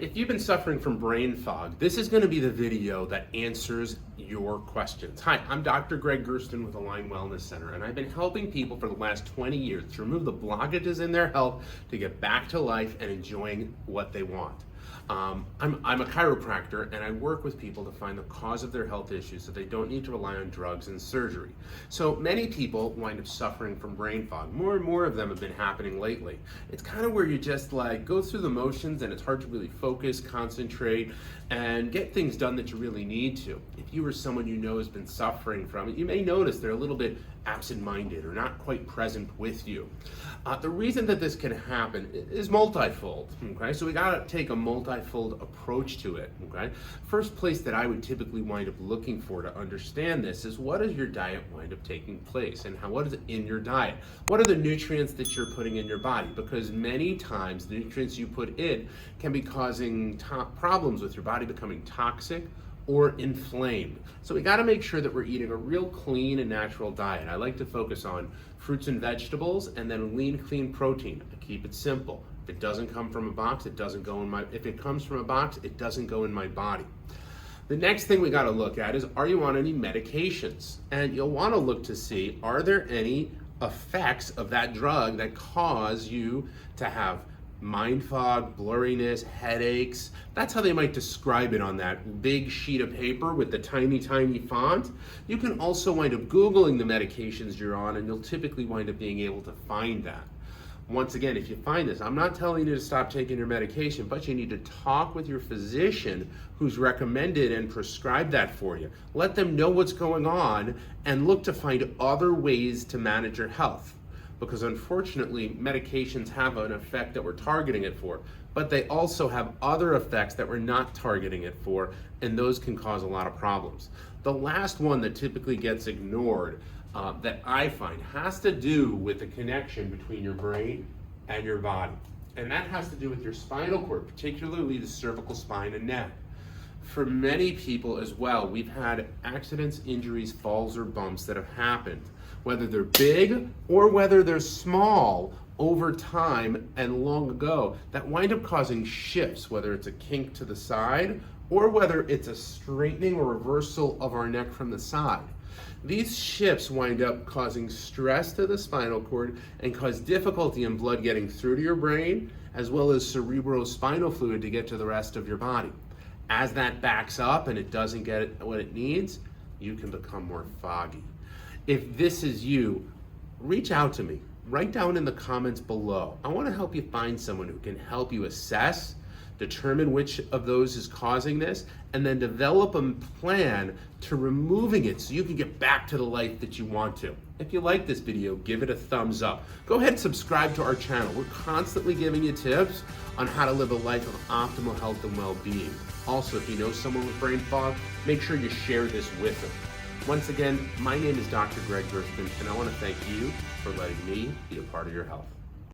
If you've been suffering from brain fog, this is going to be the video that answers your questions. Hi, I'm Dr. Gregg Gerstin with Align Wellness Center, and I've been helping people for the last 20 years to remove the blockages in their health to get back to life and enjoying what they want. I'm a chiropractor, and I work with people to find the cause of their health issues so they don't need to rely on drugs and surgery. So many people wind up suffering from brain fog. More and more of them have been happening lately. It's kind of where you just like go through the motions and it's hard to really focus, concentrate, and get things done that you really need to. If you or someone you know has been suffering from it, you may notice they're a little bit absent-minded or not quite present with you. The reason that this can happen is multifold, okay? So we gotta take a multifold approach to it, okay? First place that I would typically wind up looking for to understand this is what does your diet wind up taking place and what is in your diet? What are the nutrients that you're putting in your body? Because many times the nutrients you put in can be causing problems with your body becoming toxic or inflamed. So we gotta make sure that we're eating a real clean and natural diet. I like to focus on fruits and vegetables and then lean, clean protein. I keep it simple. If it doesn't come from a box, it doesn't go in my, if it comes from a box, it doesn't go in my body. The next thing we gotta look at is, are you on any medications? And you'll wanna look to see, are there any effects of that drug that cause you to have mind fog, blurriness, headaches? That's how they might describe it on that big sheet of paper with the tiny, tiny font. You can also wind up Googling the medications you're on, and you'll typically wind up being able to find that. Once again, if you find this, I'm not telling you to stop taking your medication, but you need to talk with your physician who's recommended and prescribed that for you. Let them know what's going on and look to find other ways to manage your health. Because unfortunately, medications have an effect that we're targeting it for, but they also have other effects that we're not targeting it for, and those can cause a lot of problems. The last one that typically gets ignored that I find has to do with the connection between your brain and your body. And that has to do with your spinal cord, particularly the cervical spine and neck. For many people as well, we've had accidents, injuries, falls, or bumps that have happened, whether they're big or whether they're small over time and long ago, that wind up causing shifts, whether it's a kink to the side or whether it's a straightening or reversal of our neck from the side. These shifts wind up causing stress to the spinal cord and cause difficulty in blood getting through to your brain, as well as cerebrospinal fluid to get to the rest of your body. As that backs up and it doesn't get what it needs, you can become more foggy. If this is you, reach out to me. Write down in the comments below. I want to help you find someone who can help you assess, determine which of those is causing this, and then develop a plan to removing it so you can get back to the life that you want to. If you like this video, give it a thumbs up. Go ahead and subscribe to our channel. We're constantly giving you tips on how to live a life of optimal health and well-being. Also, if you know someone with brain fog, make sure you share this with them. Once again, my name is Dr. Gregg Gerstin, and I want to thank you for letting me be a part of your health.